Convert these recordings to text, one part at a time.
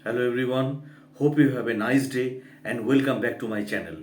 Hello everyone, hope you have a nice day and welcome back to my channel.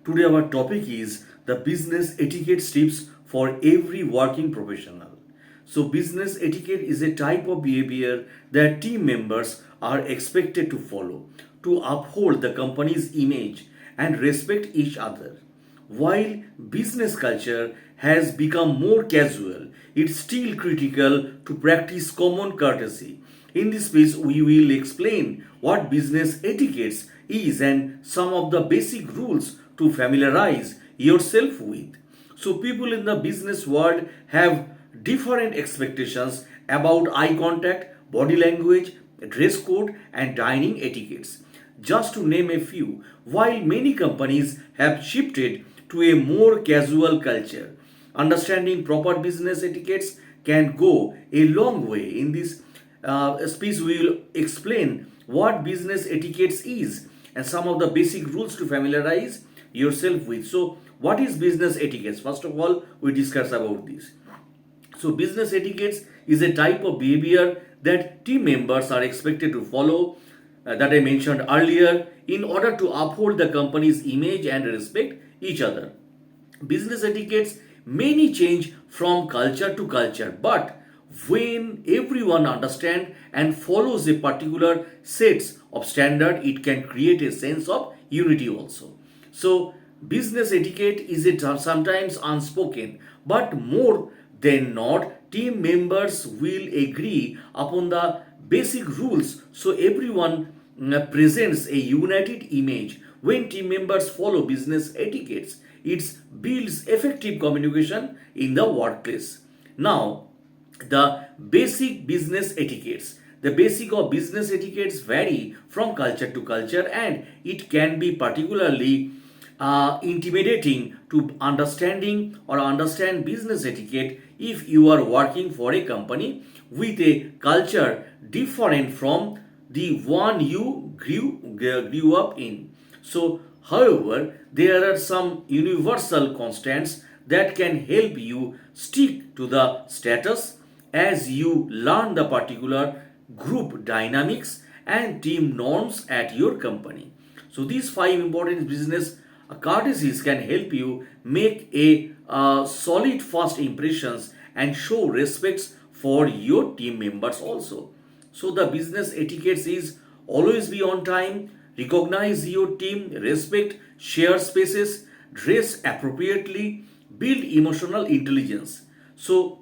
Today our topic is the business etiquette tips for every working professional. So business etiquette is a type of behavior that team members are expected to follow to uphold the company's image and respect each other. While business culture has become more casual, it's still critical to practice common courtesy. In this piece, we will explain what business etiquette is and some of the basic rules to familiarize yourself with. So, people in the business world have different expectations about eye contact, body language, dress code, and dining etiquettes. Just to name a few, while many companies have shifted to a more casual culture, understanding proper business etiquettes can go a long way. In this speech, we will explain what business etiquettes is and some of the basic rules to familiarize yourself with. So, what is business etiquettes? First of all, we discuss about this. So, business etiquettes is a type of behavior that team members are expected to follow, that I mentioned earlier, in order to uphold the company's image and respect each other. Business etiquettes may change from culture to culture, but when everyone understands and follows a particular sets of standard, it can create a sense of unity also. So business etiquette is sometimes unspoken, but more than not, team members will agree upon the basic rules so everyone presents a united image. When team members follow business etiquettes, it builds effective communication in the workplace. Now, the basic business etiquettes. The basic of business etiquettes vary from culture to culture, and it can be particularly intimidating to understand business etiquette if you are working for a company with a culture different from the one you grew up in. So, however, there are some universal constants that can help you stick to the status as you learn the particular group dynamics and team norms at your company. So, these five important business courtesies can help you make a solid first impressions and show respects for your team members also. So the business etiquettes is always be on time, recognize your team, respect shared spaces, dress appropriately, build emotional intelligence. So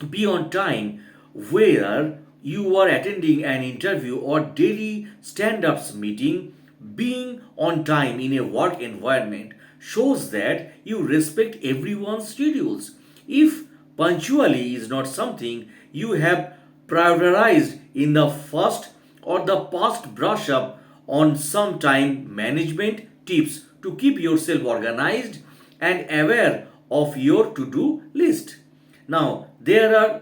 be on time where you are attending an interview or daily stand-ups meeting. Being on time in a work environment shows that you respect everyone's schedules. If punctuality is not something you have prioritized in the first or the past, brush up on some time management tips to keep yourself organized and aware of your to-do list. Now, there are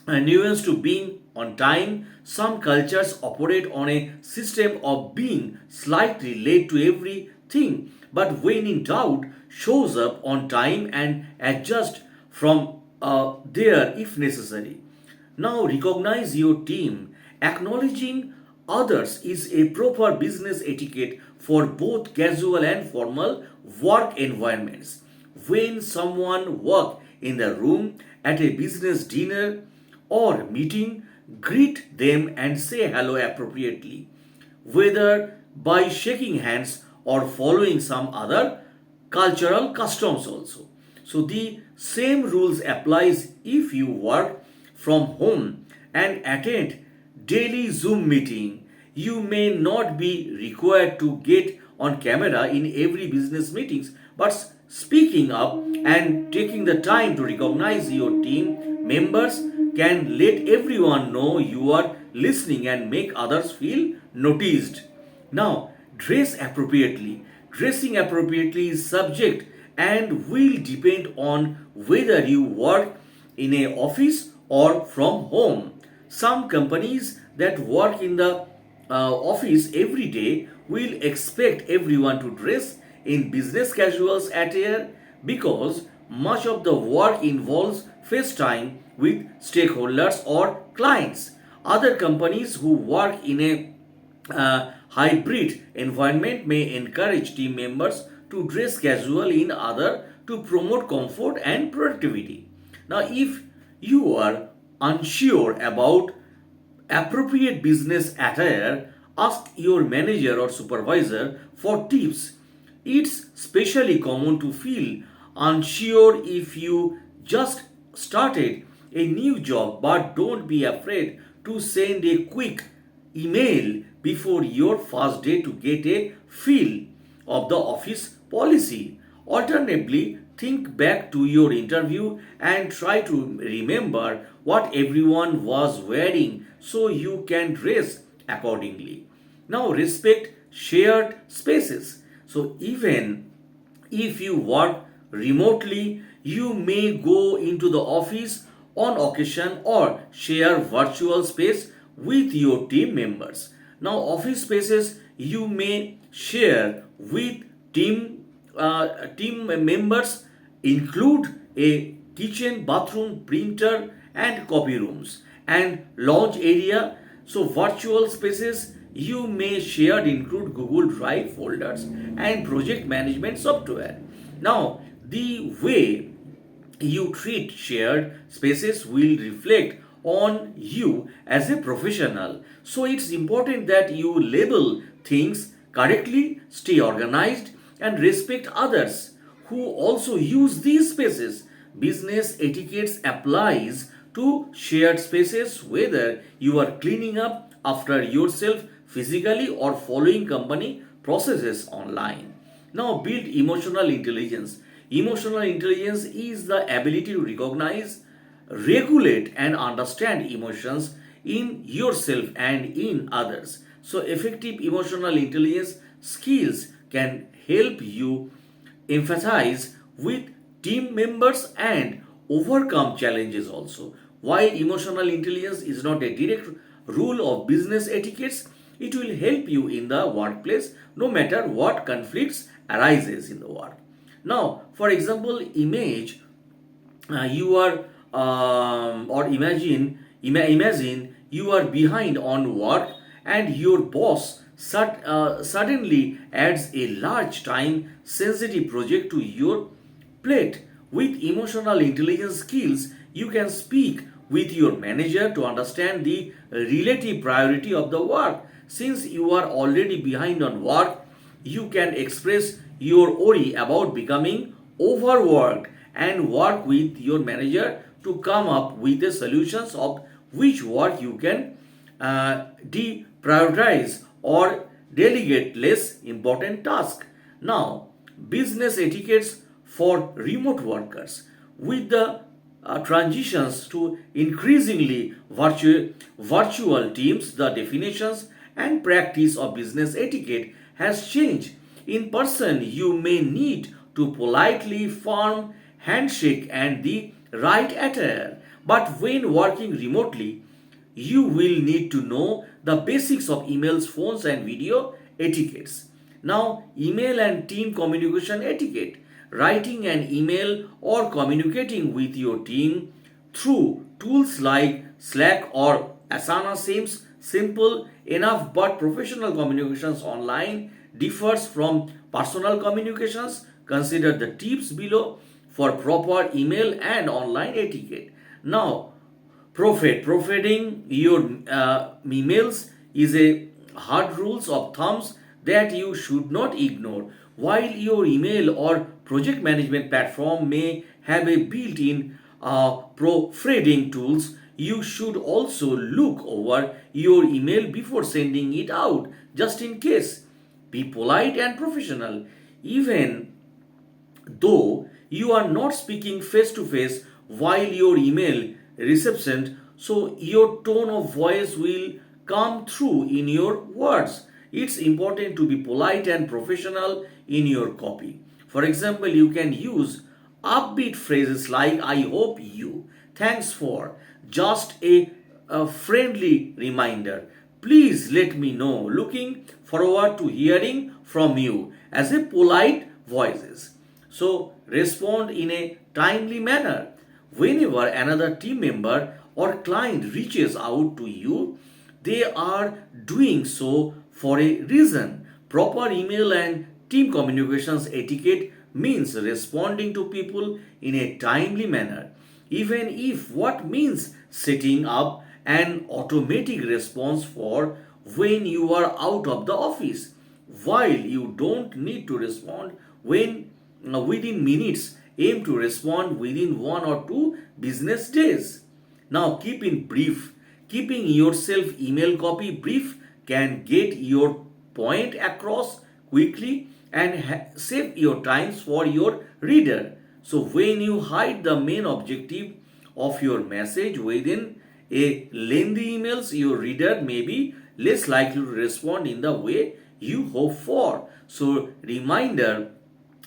nuance to being on time. Some cultures operate on a system of being slightly late to everything, but when in doubt, shows up on time and adjust from there if necessary. Now, recognize your team. Acknowledging others is a proper business etiquette for both casual and formal work environments. When someone work in the room at a business dinner or meeting, greet them and say hello appropriately, whether by shaking hands or following some other cultural customs also. So the same rules applies if you work from home and attend daily Zoom meeting. You may not be required to get on camera in every business meetings, but speaking up and taking the time to recognize your team members can let everyone know you are listening and make others feel noticed. Now, dress appropriately. Dressing appropriately is subject and will depend on whether you work in a office or from home. Some companies that work in the office every day will expect everyone to dress in business casuals attire because much of the work involves face time with stakeholders or clients. Other companies who work in a A hybrid environment may encourage team members to dress casual in order to promote comfort and productivity. Now, if you are unsure about appropriate business attire, ask your manager or supervisor for tips. It's especially common to feel unsure if you just started a new job, but don't be afraid to send a quick email before your first day to get a feel of the office policy. Alternatively, think back to your interview and try to remember what everyone was wearing so you can dress accordingly. Now, respect shared spaces. So, even if you work remotely, you may go into the office on occasion or share virtual space with your team members. Now, office spaces you may share with team members include a kitchen, bathroom, printer, and copy rooms, and lounge area. So, virtual spaces you may share include Google Drive folders and project management software. Now, the way you treat shared spaces will reflect on you as a professional. So it's important that you label things correctly, stay organized, and respect others who also use these spaces. Business etiquette applies to shared spaces whether you are cleaning up after yourself physically or following company processes online. Now, build emotional intelligence. Emotional intelligence is the ability to recognize, regulate, and understand emotions in yourself and in others. So, effective emotional intelligence skills can help you empathize with team members and overcome challenges also. While emotional intelligence is not a direct rule of business etiquettes, it will help you in the workplace no matter what conflicts arises in the work. Now, for example, you are or imagine you are behind on work and your boss suddenly adds a large time sensitive project to your plate. With emotional intelligence skills, you can speak with your manager to understand the relative priority of the work. Since you are already behind on work, you can express your worry about becoming overworked and work with your manager to come up with the solutions of which work you can deprioritize or delegate less important tasks. Now, business etiquettes for remote workers. With the transitions to increasingly virtual teams, the definitions and practice of business etiquette has changed. In person, you may need to politely form handshake and the right attire, but when working remotely, you will need to know the basics of emails, phones, and video etiquettes. Now, email and team communication etiquette. Writing an email or communicating with your team through tools like Slack or Asana seems simple enough, but professional communications online differs from personal communications. Consider the tips below for proper email and online etiquette. Now, profiting your emails is a hard rules of thumbs that you should not ignore. While your email or project management platform may have a built-in proofreading tools, you should also look over your email before sending it out, just in case. Be polite and professional. Even though you are not speaking face to face while your email reception, so your tone of voice will come through in your words. It's important to be polite and professional in your copy. For example, you can use upbeat phrases like I hope you, thanks for, just a friendly reminder, please let me know, looking forward to hearing from you, as a polite voices. So respond in a timely manner. Whenever another team member or client reaches out to you they are doing so for a reason. Proper email and team communications etiquette means responding to people in a timely manner, even if what means setting up an automatic response for when you are out of the office. While you don't need to respond within minutes, aim to respond within 1 or 2 business days. Now keep in brief. Keeping yourself email copy brief can get your point across quickly and save your times for your reader. So when you hide the main objective of your message within a lengthy emails, your reader may be less likely to respond in the way you hope for. So reminder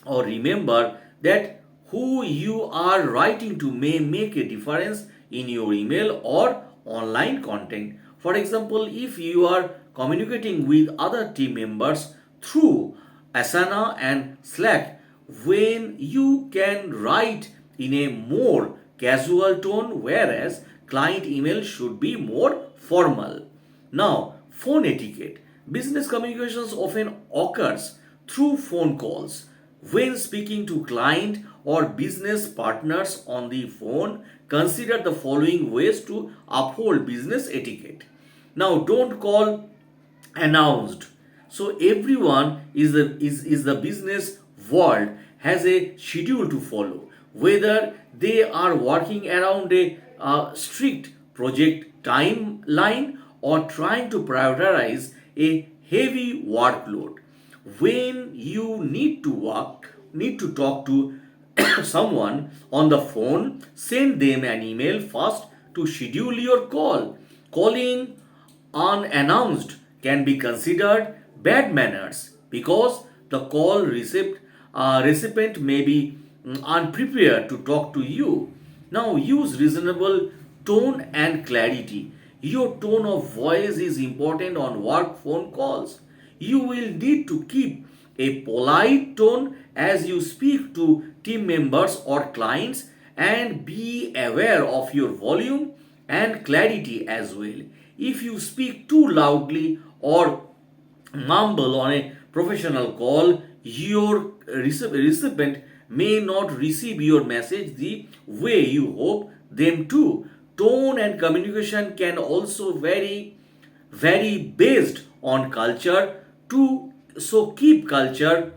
or remember that who you are writing to may make a difference in your email or online content. For example, if you are communicating with other team members through Asana and Slack, when you can write in a more casual tone, whereas client email should be more formal. Now, phone etiquette. Business communications often occurs through phone calls. When speaking to client or business partners on the phone, consider the following ways to uphold business etiquette. Now, don't call announced. So everyone is the business world has a schedule to follow. Whether they are working around a strict project timeline or trying to prioritize a heavy workload. When you need to talk to someone on the phone, send them an email first to schedule your call. Calling unannounced can be considered bad manners because the recipient may be unprepared to talk to you. Now use reasonable tone and clarity. Your tone of voice is important on work phone calls. You will need to keep a polite tone as you speak to team members or clients, and be aware of your volume and clarity as well. If you speak too loudly or mumble on a professional call, your recipient may not receive your message the way you hope them to. Tone and communication can also vary based on culture too. So keep culture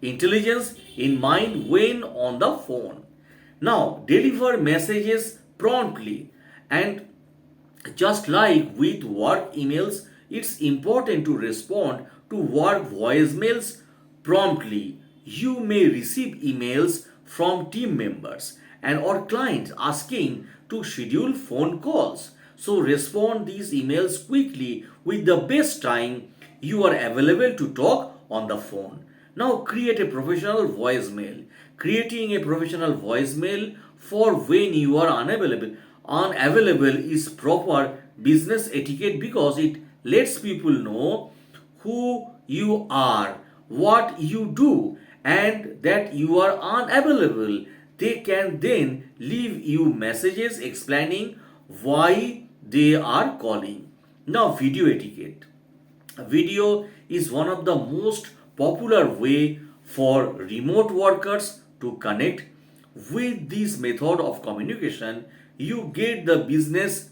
intelligence in mind when on the phone. Now deliver messages promptly, and just like with work emails, it's important to respond to work voicemails promptly. You may receive emails from team members and or clients asking to schedule phone calls. So respond these emails quickly with the best time you are available to talk on the phone. Now create a professional voicemail. Creating a professional voicemail for when you are unavailable is proper business etiquette because it lets people know who you are, what you do, and that you are unavailable. They can then leave you messages explaining why they are calling. Now, video etiquette. Video is one of the most popular way for remote workers to connect. With this method of communication, you get the business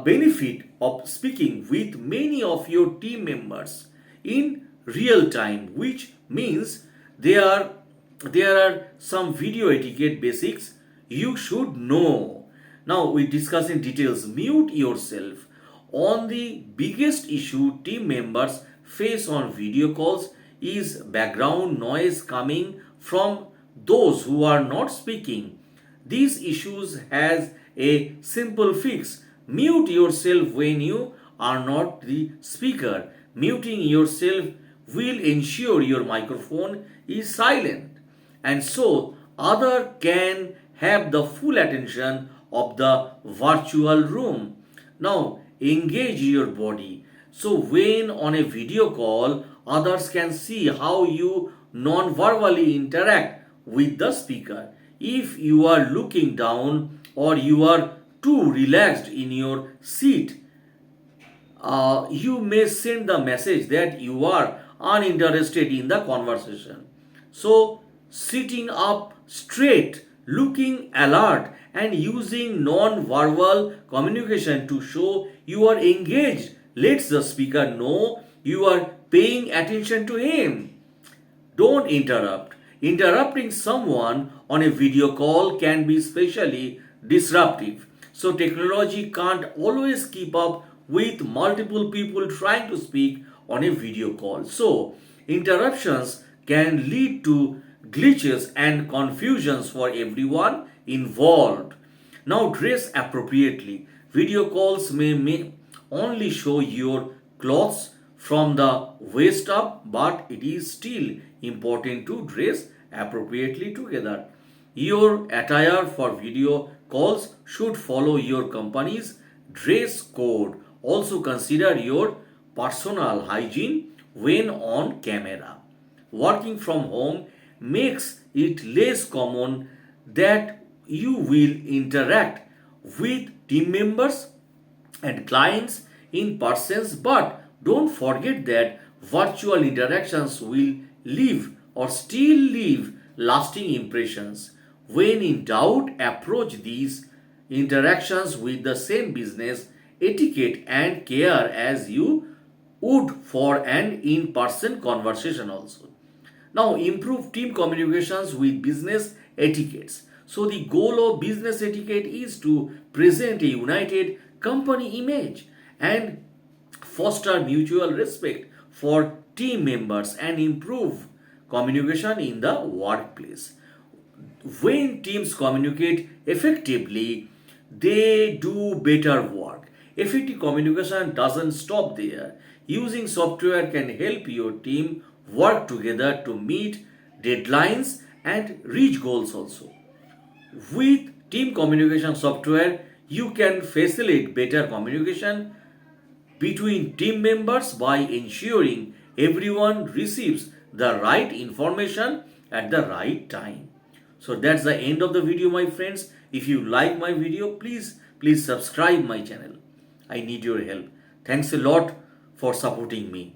benefit of speaking with many of your team members in real time, which means there there are some video etiquette basics you should know. Now we discuss in details. Mute yourself. On the biggest issue team members face on video calls is background noise coming from those who are not speaking. These issues has a simple fix. Mute yourself when you are not the speaker. Muting yourself will ensure your microphone is silent, and so other can have the full attention of the virtual room. Now engage your body. So when on a video call, others can see how you non-verbally interact with the speaker. If you are looking down or you are too relaxed in your seat, you may send the message that you are uninterested in the conversation. So, sitting up straight, looking alert, and using non verbal communication to show you are engaged lets the speaker know you are paying attention to him. Don't interrupt. Interrupting someone on a video call can be especially disruptive. So, technology can't always keep up with multiple people trying to speak on a video call. So, interruptions can lead to glitches and confusions for everyone involved. Now, dress appropriately. Video calls may only show your clothes from the waist up, but it is still important to dress appropriately together. Your attire for video calls should follow your company's dress code. Also, consider your personal hygiene when on camera. Working from home makes it less common that you will interact with team members and clients in persons, but don't forget that virtual interactions will leave or still leave lasting impressions. When in doubt, approach these interactions with the same business etiquette and care as you would for an in person conversation also. Now, improve team communications with business etiquettes. So, the goal of business etiquette is to present a united company image and foster mutual respect for team members and improve communication in the workplace. When teams communicate effectively, they do better work. Effective communication doesn't stop there. Using software can help your team work together to meet deadlines and reach goals also. With team communication software, you can facilitate better communication between team members by ensuring everyone receives the right information at the right time. So that's the end of the video, my friends. If you like my video, please subscribe my channel. I need your help. Thanks a lot for supporting me.